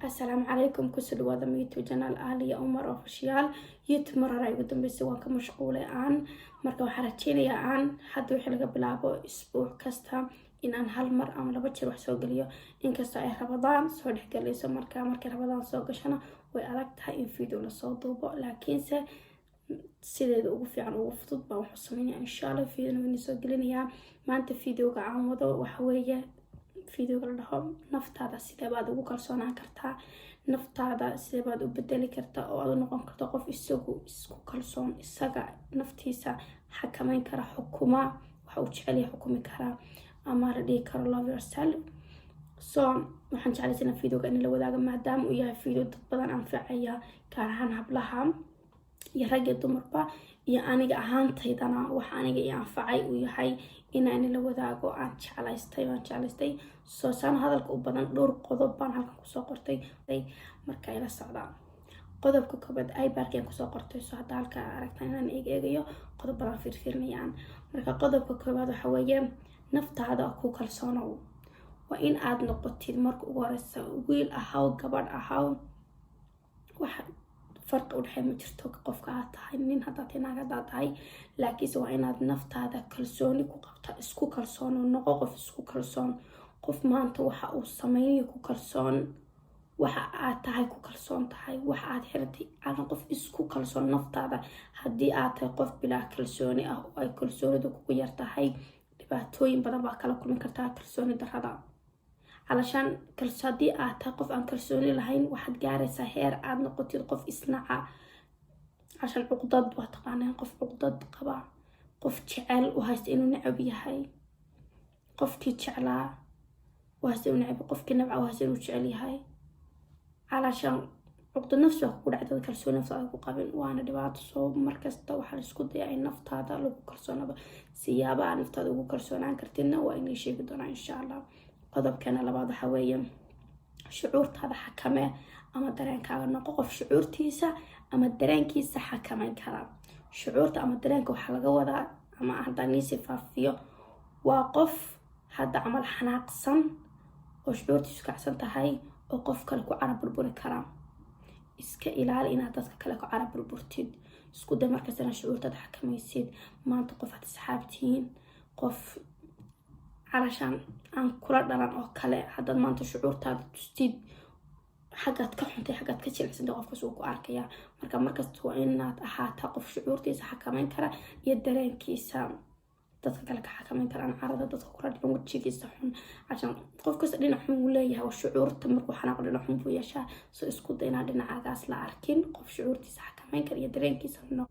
السلام عليكم كسر وهذا ميتو جنال آلية عمر أوفيشيال يتمر راي قدام بسوا كمشغولة عن مركب حرتيني عن حد وحلقة بلعبو أسبوع كستا إن أنا هالمر أم لبتشر وحسوق اليو إن كستا إيه رمضان صور حق اللي سو مركب رمضان سوق شنا وأركتها إن فيديو لصوت ضوبو لكن sideeda ugu fiican ugu fudud baan wax sameynaya insha Allah fiidiyowga inoo soo gelinayaa maanta fiidiyowga aan wado waxa weeye fiidiyowga la dhaho naftaada sidee baad ugu kalsoonaan kartaa naftaada sidee baad u bedeli kartaa oo aad u noqon karto qof isagu isku kalsoon isaga naftiisa xakameyn kara xukuma waxa uu jecel yahay xukumi kara ama la dhihi karo love yourself so waxaan jeclahay fiidiyowga in la wadaago maadaama uu yahay fiidiyow dad badan anfacaya gaar ahaan hablaha iyo rag iyo dumarba iyo aniga ahaantaydana waxa aniga i anfacay uu yahay inaan la wadaago aan jeclaystay soo saan hadalka u badan dhowr qodob baan halkan kusoo qortay marka ila socda qodobka koobaad ay baarkeen kusoo qortay soo hadda halka aragtaan inaan eegayo qodob badan fiirfiirinayaan marka qodobka koobaad waxa weeye naftaada ku kalsoonow waa in aad noqotid marka ugu horeysa wiil ahaw gabadh ahaw waxa فرق ودحين ما jirto qofka aad tahay nin hada tinaaga tahay laakiin waa inaad naftaada kalsooni ku qabtaa isku kalsoon noqo qof isku kalsoon qof maanta waxa uu sameeyo ku kalsoon waxa aad tahay ku kalsoon tahay waxa aad xirtay aan qof isku kalsoon naftaada hadii aad tahay qof bilaa kalsooni ah oo ay kalsoonidu kugu yar tahay dhibaatooyin badan baa kala kulmi kartaa kalsooni darrada علشان كالصدي أعتقد أن كالسوني لهين واحد جارس هير عاد نقطة قف إصناعة عشان عقدات واتقانين قف عقدات قبع قف شعل وهاست إنه نعبي هاي قف تشعلا وهاست إنه نعبي قف كنبع وهاست إنه شعلي هاي علشان عقد نفسه كل عدد كالسوني نفسه قبل وأنا دبعت صوب مركز توحل اسكت يعني نفط هذا لو كالسوني سيابا نفط هذا كالسوني عن كرتنا وإني شيء بدون إن شاء الله قدب كان لبعض حوية شعور هذا حكمه أما درين كان نقف شعور تيسا أما درين كيسا حكمه كلام شعور أما درين كوحلقة وذا أما هذا نيسي فيه وقف هذا عمل حناقصا وشعور تيسا كعسن تهاي وقف كلكو عرب بربوري كلام إسكا إلال إنا تسكا كلكو عرب بربورتين إسكو دا مركزنا شعور تدا حكمه يسيد ما انتقف هتسحابتين قف علشان أن كل دارن أو كله هذا ما أنت شعور تاد تستيد حاجات كحنتي حاجات كتير عشان تقف كسوق وعركيا مركز توعينات أحد تقف شعور تيس حكمين كرا يدرين كيسا تتكلك حكمين كرا عن عرض تذكر اليوم تشي كيسحون عشان تقف كسرنا حموليها والشعور تمر وحنا قلنا حموليا شا سو اسكت دينا لنا عجاز لعركين قف شعور تيس حكمين كرا يدرين كيسا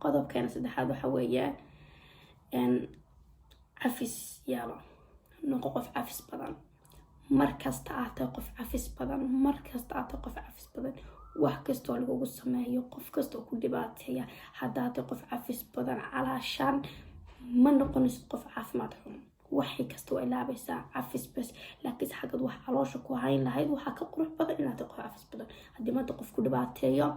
قضب كان سد هذا حوية إن عفس يلا نقف عفس بدن مركز تعاطف عفس بدن مركز تعاطف عفس بدن وحكز تولو السماء يقف كستو كل دبات هي حدا تقف عفس بدن علشان ما نقنص قف عف مدحوم وحي كستو إلا بس عفس بس لكن حاجة وح علاشك وهاين لهيد وحكي قروح بدن إلا تقف عفس بدن هدي ما تقف كل دبات هي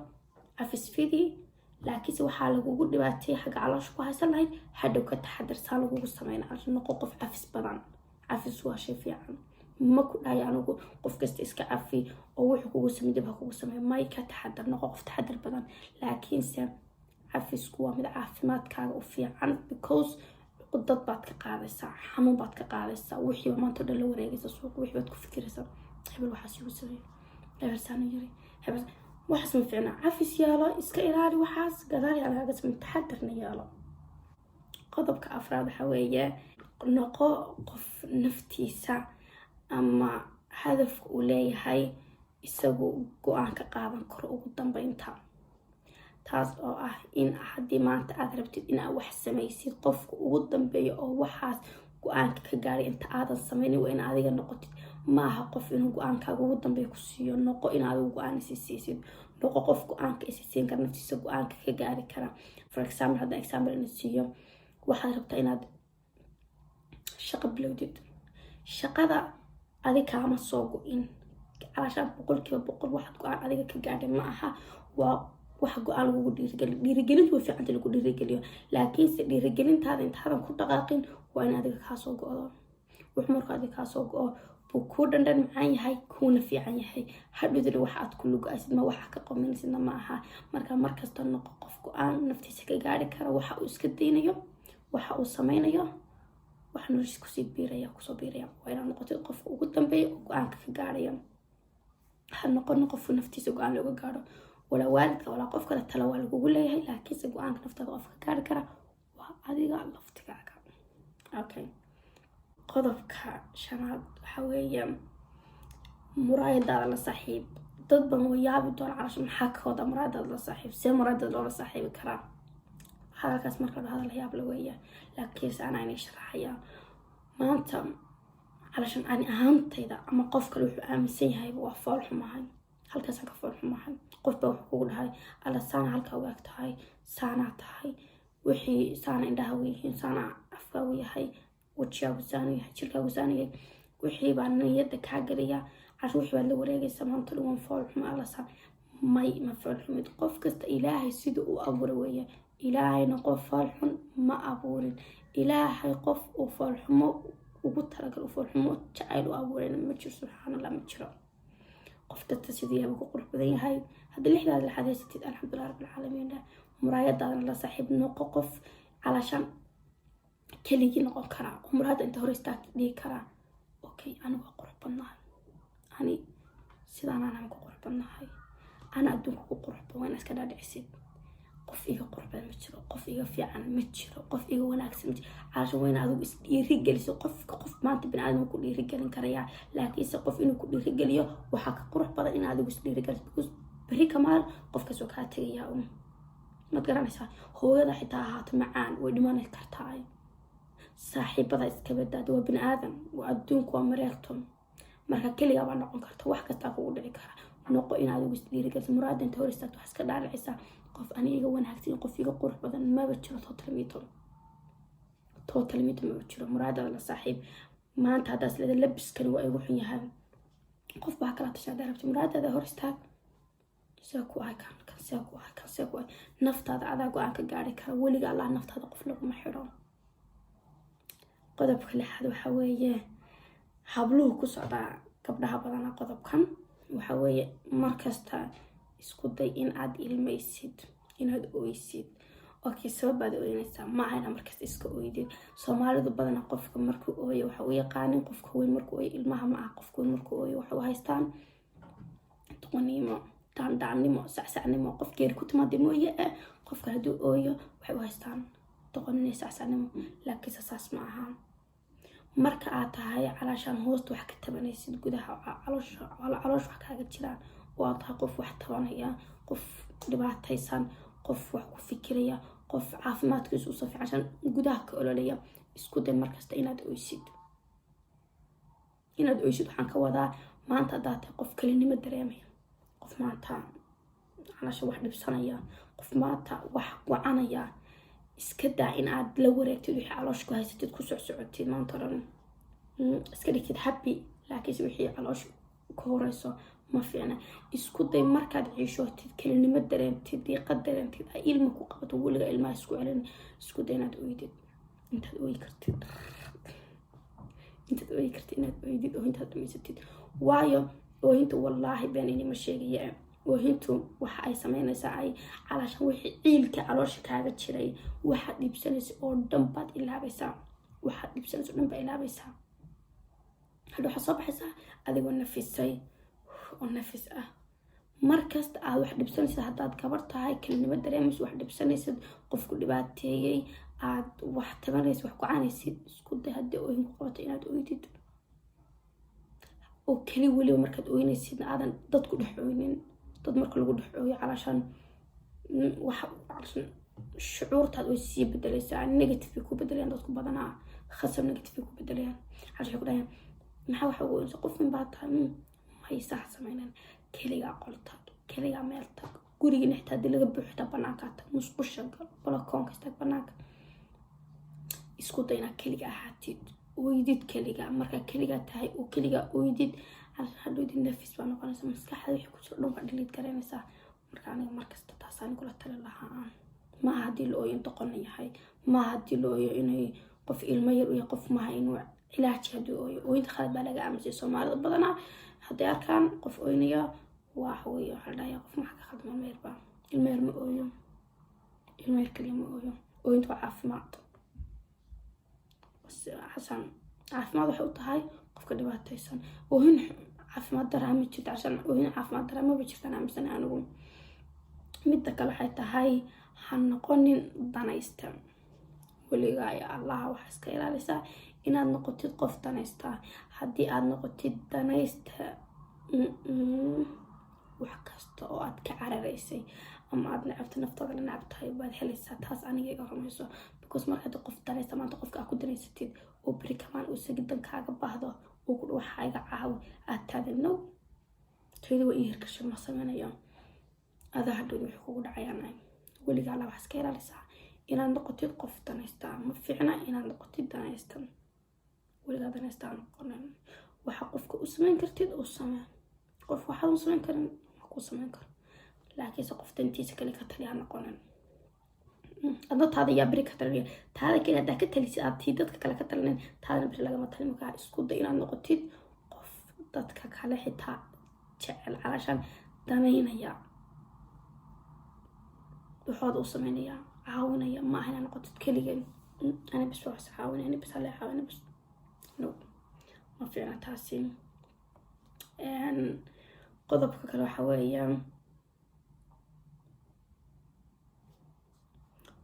عفس فيدي لكن سو حالك وجود دباتي حاجة على شو هاي حد وكتحدر سالو وجود سمعنا عشان نقف عفس بدن عفس واشي في عن ما كل يعني قف كست إسك عفي أو وحكوا سمي دبها كوا سمي ما يكتحدر نقف تحدر بدن لكن سام عفس كوا من عافمات كان وفي عن because قدرت بعد كقارسة حمو بعد كقارسة وحي وما تدل وريجس السوق وحي بدك فكرة حب الوحش يوسوي هبرسانو يري هبرس وحس من فعنا عفس يالا إسك إلالي وحاس قدالي على هذا من تحدرنا يالا قضب كأفراد حوية نقو قف نفتيسا أما هدف أولي هاي إساقو قوان كقادن كرو قدام بينتا تاس أو إن أحدي ما أنت أدربتد إن أوح سميسيد قف قدام بي أو وحاس قوان كقاري أنت آدن سميني وإن آديغا نقوتي maaha qof inuu go'aankaaga ugu dambeeyo ku siiyo noqo inaad go'aan isiisid noqo qof go'aanka isiin kara naftiisa go'aanka ka gaari kara for example hada example in siiyo waxaad rabtaa inaad shaqo bilowdid shaqada adiga ma soo go'in علشان boqolkiiba waxaad go'aan adiga ka gaadhay ma aha waa wax go'aan lagu dhiirigelintu way fiican tahay lagu dhiirigeliyo laakiin si dhiirigelintaada intaadan ku dhaqaaqin waa in adiga ka soo go'do wax marka adiga ka soo go'o buu kuu dhandhan macaan yahay kuuna fiican yahay. hadhowdana waxa aad ku lugaysid ma waxa ka qominaysidna ma aha. marka markasta noqo qof go-aan naftiisa ka gaari kara waxa uu iska daynayo, waxa uu sameynayo, waxa noloshiisa kusoo biiraya waa inaad noqotid qofka ugu dambeeya oo go-aanka ka gaaraya. ha noqon qof naftiisa go-aan looga gaaro walaa waalidka walaa qof kale talo waa lagugu leeyahay, laakiinse go-aanka naftaada qofka ka gaari kara waa adiga laftigaaga. okay, qodobka shanaad waxa weeye muraayadaada la saaxiib. dad badan way yaabi doona calaasha maxaa ka wada muraayadaada la saaxiib, see muraayadaada loola saaxiibi karaa. hadalkaas marka la hadal yaab la weeyaa, laakiinse anaa inay sharaxayaa maanta calaashan ani ahaantayda ama qof kale wuxuu aaminsan yahay waa fool xumahay, halkaasaan ka fool xumahay. qof baa wuxuu kugu dhahay alla saana halkaa u eg tahay, saanaa tahay, wixii saana indhaha weyihiin, saana afkaa u yahay, wajigaagu saanu yahay, jirkaagu saanu yahay, wixii baa niyadda kaa gelaya. cash wixii baad la wareegaysa maanta dhuwan fool xumo alla saan may ma fool xumid. qof kasta ilaahay siduu u abuuray weeye. ilaahayna qof fool xun ma abuurin. ilaahay qof uu fool xumo ugu talagal fool xumo jacayl u abuurayna ma jiro, subxaanallah ma jiro. qof kasta siduu yahay ku qurux badan yahay. hadda lixdaad la xadeysatid alxamdulilah rabbil caalamiin. muraayadaadana la saaxiib noqo qof calaashan keligii noqon karaa. muraayada inta hore istaag dhigi karaa okay anigu waa qurux badnahay, ani sidaan anaan ku qurux badnahay, ana adduunka ku qurux badan waan iska dhaadhicisid. qof iga qurux badan ma jiro, qof iga fiican ma jiro, qof iga wanaagsan ma jiro. calaashan wayna adigu is dhiirigeliso. qof maanta biniaadam ku dhiirigelin karayaa, laakiinse qof inuu ku dhiirigeliyo waxaa ka qurux badan in adigu is dhiirigeliso. because beri kamaal qofkaas oo kaa tegayaa mad garanaysaa. hooyada xitaa ahaato macaan way dhimanay kartaa. saaxiibada iska badaad waa biniaadam, waa adduunku waa mareegto. marka keligaa baa noqon karta, wax kastaa kugu dhici kara. noqo in adigu is dhiirigeliso. muraada inta hor istaagto wax iska dhaadhicisa qof aniga wanaagsan qof iga qurux badan maba jiro. total mito maba jiro. muraadada la saaxiib. maanta haddaas leeda labiskani waa igu xun yahay, qof baa kala tashaa darabti muraadada hor istaag see ku ahay kan see ku ahay kan see ku ahay. naftaada adaa go-aan ka gaari kara. weliga allah naftaada qof laguma xidho. qodobka lixaad waxa weeye habluhu ku socdaa gabdhaha badana. qodobkan waxa weeye markasta isku day in aad ilmaysid, inaad oysid. okay, sababaad ooynaysaa ma ahayna markasta iska ooydid. soomaalidu badana qofka markuu ooyo waxa u yaqaanin qofka weyn markuu ooyo ilmaha ma aha. qofka weyn markuu ooyo waxa u haystaan doqonnimo, daandhaannimo, sacsacnimo. qof geeri ku timaada mooye qofka hadduu ooyo waxay u haystaan doqonnimo, sacsacnimo. laakiinse saas ma aha. marka aad tahay calaashaan hoosta wax ka tabanaysid, gudaha caloosh wax kaaga jiraan, oo aad tahay qof wax tabanaya, qof dhibaataysan, qof wax ku fikiraya, qof caafimaadkiisu u safiican gudaha ka ololaya, isku day markasta inaad oysid. waxaan ka wadaa maanta haddaad tahay qof kelinimo dareemaya, qof maanta calaasha wax dhibsanaya, qof maanta wax wacanaya, iska daa in aad la wareegtid wixii caloosh ku haysatid ku socsocotid maanta dhan. iska dhigtid happy, laakiinse wixii caloosh ka horeyso ma fiicna. isku day markaad ciishootid kelinimo dareentid, diiqad dareentid, ay ilma ku qabato weliga ilmaha isku celin. isku day inaad oydid intaad ooyi kartid, inaad oydid oo intaad dhamaysatid. waayo oohinta wallaahi been inima sheegaya. oohintu waxa ay sameynaysaa ay calaashan wixii ciilka caloosha kaaga jiray waxaad dhibsanaysa oo dhan baad ilaabaysaa. hadda waxaa soo baxaysaa adigoo nafisay oo nafis ah. markasta aad wax dhibsanaysid, haddaad gabar tahay kelinimo dareemaysa, wax dhibsanaysid, qofku dhibaateeyey, aad wax tabanaysid, wax gocanaysid, isku day haddii oohin ku qabato inaad oydid. oo keli weliba markaad ooynaysidna aadan dad ku dhex ooynin. dad marka lagu dhex ooyo calaashaan shucuurtaad way sii bedelaysaa. negative bay ku bedelayaan dadku badanaa, khasab negative bay ku bedelayaan. waxay ku dhahayaan maxaa waxa ugu oysa qof in baa tahay maysaa samaynan. keligaa qol tag, keligaa meel tag, gurigiina xitaa haddii laga buuxita banaankaa tag, musqusha gal, balakoonka istag banaanka. isku day inaad keliga ahaatid, oydid keliga. markaa keligaa tahay oo keligaa oydid hadhowdid nafis baa noqonaysa. maskaxda wixii ku jiro dhan baa dhiliid garanaysaa. marka aniga markasta taas anigula tali lahaa. maaha haddii la ooyo in doqon yahay, maaha haddii la ooyo inay qof ilmo yar u yahay, qof maaha inuu cilaaji hadduu ooyo ooyinta khalad baa laga aamusay soomaalida badanaa hadday arkaan qof ooynaya waxa weeye waxaa dhahaya qof maxaa ka khaldama ilmeer ma ooyo ilmeer kaliya ma ooyo ooyinta waa caafimaad xasan caafimaad waxay u tahay qofka dhibaataysan oohin caafimaad daraa ma jirto cashan oohin caafimaad daraa maba jirtaan aaminsan anigu midda kale waxay tahay ha noqonin danaysta weligaa ya allaha waxaa iska ilaalisaa inaad noqotid qof danaysta haddii aad noqotid danaysta wax kasta oo aad ka cararaysay ama aad necabta naftaada la necab tahay baad helaysaa taas aniga iga rumayso because markaad qof danaysta maanta qofka aad ku danaysatid oo beri kamaan uu sagidan kaaga baahdo oo ku waxa iga caawi aad taadano tayada waa hirgasho ma sameynayo adaa hadhow wixii kugu dhacayaan weligaa la wax iska ilaalisaa inaad noqotid qof danaysta ma fiicna inaad noqotid danaysta weligaa danaysta noqonin waxa qofka u sameyn kartid oo samee qof waxaad u sameyn karin ma ku sameyn karo laakiinse qof dantiisa kale ka taliya noqonin adna taada yaa beri ka taliya taada kale haddaa ka talisid aad tii dadka kale ka talinin taadana beri lagama tali markaa isku day inaad noqotid qof dadka kale xitaa jecel calashaan danaynaya waxooda u sameynaya caawinaya ma aha inaad noqotid keliga ana bis wax caawinaya ana bis hale caawinaya bis no ma fiicna taasi qodobka kale waxa weeyaan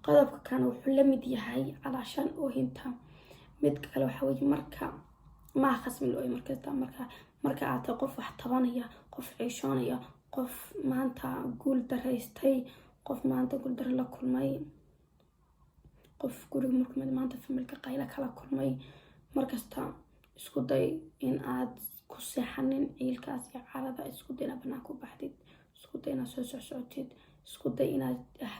qodobka kan wuxuu la mid yahay calaashaan oohinta midka kale waxa weeye marka ma khasmin ooy marka aad tahay qof wax tabanaya qof ciishoonaya qof maanta guul daraystay qof maanta guul daro la kulmay qof guriga markuu maanta familka qayla kala kulmay markasta isku day in aad ku seexanin ciilkaas iyo carada isku day inaad banaan ku baxdid isku day inaad soo socotid isku day inaad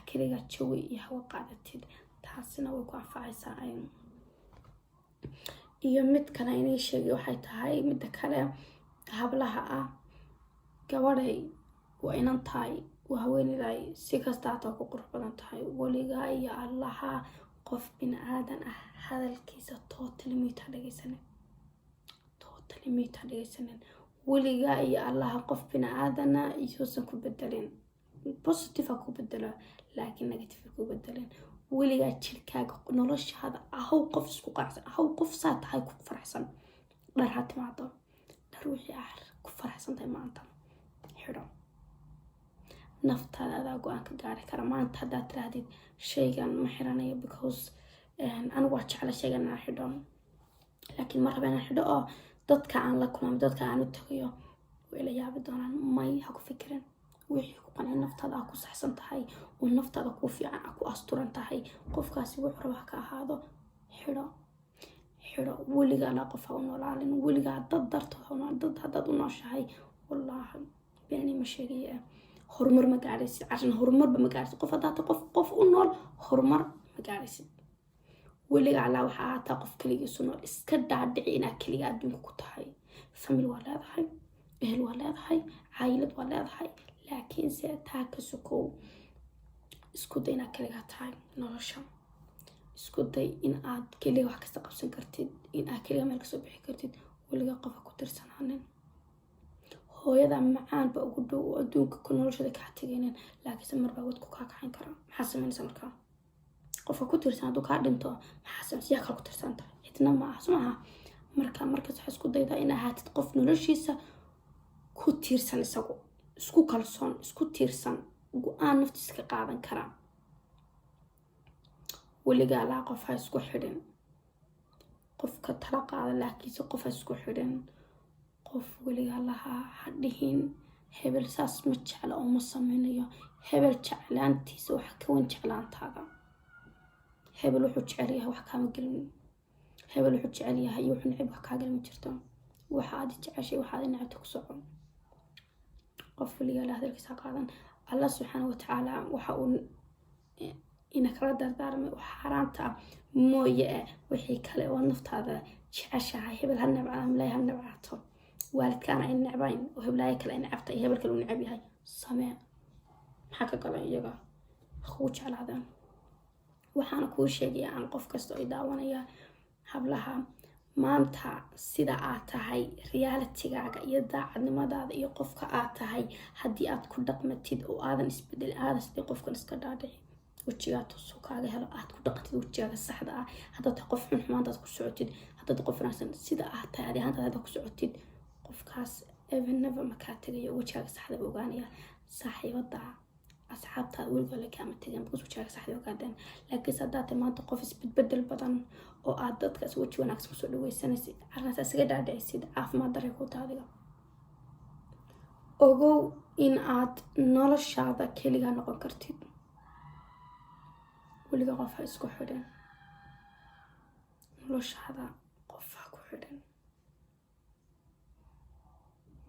keliga jawi iyo hawo qaadatid taasina way ku anfacaysaa iyo mid kale inay sheegay waxay tahay midda kale hablaha ah gabadhay waa inan tahay waa haweeneyday si kasta aad ku qurux badan tahay weligaa iyo allaha qof bin aadan ah hadalkiisa totally mita dhegeysanin weligaa iyo allaha qof bin aadana iyuusan ku bedelin positive ku bedelo laakiin negative ku bedelin weligaa jirkaaga noloshaada ahaw qof isku qaacsan ahaw qof saa tahay ku faraxsan dhar ha timaado dhar wixii ku faraxsan tahay maanta xidho naftaada adaa go-aan ka gaari kara maanta haddaad tirahdid shaygan ma xiranayo because anigu waa jecla shaygan inaan xidho laakiin ma raba inaan xidho oo dadka aan la kulmay dadka aan u tagayo way la yaabi doonaan may ha ku fikirin wixii ku qanay naftaada ku saxsan tahay oo naftaada ku fiican ku asturan tahay qofkaasi wuxuu rabaa ka ahaado xidho weligaa la qof ha u noolaalin weligaa dad dartooda dad haddaad u nooshahay wallaahi beenani ma sheegaya horumar ma gaaraysid cashan horumarba ma gaaraysid qof haddaad qof u nool horumar ma gaaraysid weligaa alla waxaa ahaataa qof keligiisu nool iska dhaadhici inaad keliga adduunka ku tahay famil waa leedahay ehel waa leedahay caayilad waa leedahay laakiinse taa ka sokow isku day inaad keligaa tahay nolosha isku day in aad keliga wax kasta qabsan kartid in aad keliga meel kasoo bixi kartid weligaa qofa ku tirsanaanin hooyada macaanba ugu dhow oo adduunka ku noloshada kaa tegaynin laakiinse marbaa wad ku kaakaxayn karaa maxaa sameynaysa markaa qofka ku tirsan hadduu kaa dhinto maxaa sameynaysa yaa kala ku tirsan tahay cidna ma aha somaha markaas waxaa isku daydaa in ahaatid qof noloshiisa ku tiirsan isagu isku kalsoon isku tiirsan go-aan naftiisa ka qaadan karaa weligaa laa qof ha isku xidhin qofka tala qaada laakiinse qof ha isku xidhin qof weligaa lahaa ha dhihin hebel saas ma jecla oo ma sameynayo hebel jeclaantiisa wax ka wan jeclaantaada hebel wuxuu jecel yahay wax kaama gelin hebel wuxuu jecel yahay iyo wuxuu neceb wax kaa gelin jirto waxa aad jeceshay waxa aad necabta ku socon qof weligaa la hadalkiisa qaadan Allah subhanahu wa ta'ala waxa uu ina kala dardaarmay wax xaraanta mooye wixii kale oo naftaada jeceshahay hebel han nabcaan ilaahay han nabcaato waalidkaana in nacbayn oo heblaay kale in nacabta iyo hebel kale uu nacab yahay samee maxaa ka galan iyaga ku jeclaadaan waxaana kuu sheegaya aan qof kasta oo daawanaya hablaha maanta sida aad tahay realitigaaga iyo daacadnimadaada iyo qofka aad tahay haddii aad ku dhaqmatid oo aadan isbedel aadan sidii qofkan iska dhaadhici wejigaa tusuu kaaga helo aad ku dhaqantid wejigaaga saxda ah haddaad tahay qof xun xumaantaad ku socotid haddaad qof wanaagsan sida aad tahay adi ahaantaad haddaad ku socotid qofkaas eveneva makaa tegayo wejigaaga saxda ba ogaanaya saaxiibada asxaabtaada weligood la kaama tegan because wejigaaga saxda ogaadeen laakiinse haddaad tahay maanta qof isbedbedel badan oo aad dadkaas weji wanaagsan kusoo dhaweysanaysid arrintaas isaga dhaadhicisid caafimaad darre ku taadiga ogow in aad noloshaada keligaa noqon kartid weliga qof ha isku xidhan noloshaada qof ha ku xidhan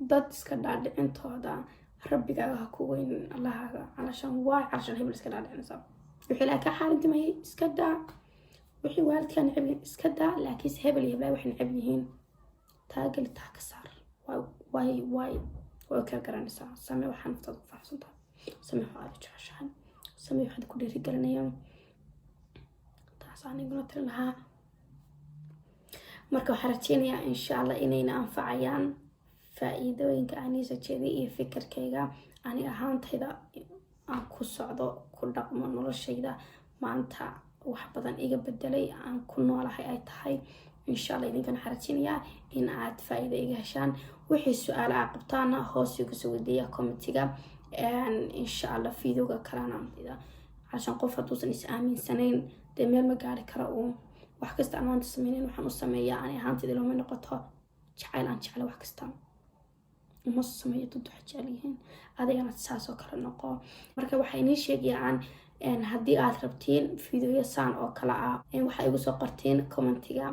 dad iska dhaadhicintooda rabbigaaga ha ku weynin allahaaga calashaan hebel iska dhaadhicinaysaa wixii laa ka xaalintimayay iska daa wixii waalidkaa necab yihiin iska daa laakiinse hebel iyo heblaay waxay necab yihiin taageli taa ka saar way kala garanaysaa samee waxaa naftaada ku faraxsantahay samee waxaa aada jeceshahay samee waxaad ku dhiirigelinaya taas aniguna tiri lahaa marka waxaan rajeynayaa insha allah inayna anfacayaan faa'iidooyinka aniisa jeeday iyo fikirkayga ani ahaantayda aan ku socdo ku dhaqmo noloshayda maanta wax badan iga bedelay aan ku noolahay ay tahay insha allah idinkan waxaan rajeynayaa in aad faa'iido iga heshaan wixii su-aalo aa qabtaana hoos igu soo weydiiya commentiga insha allah videoga kalena عشان qof haduusan is aaminsanayn dee meel ma gaari kara uu wax kasta aan maanta sameynayn waxaan u sameeyaa ani ahaantayda looma noqoto jacayl aan jecla wax kasta uma sameeyo dad wax jecel yihiin adigana saas oo kale noqo marka waxay inii sheegayaan haddii aad rabtiin videoya saan oo kale ah waxaa igu soo qortiin commentiga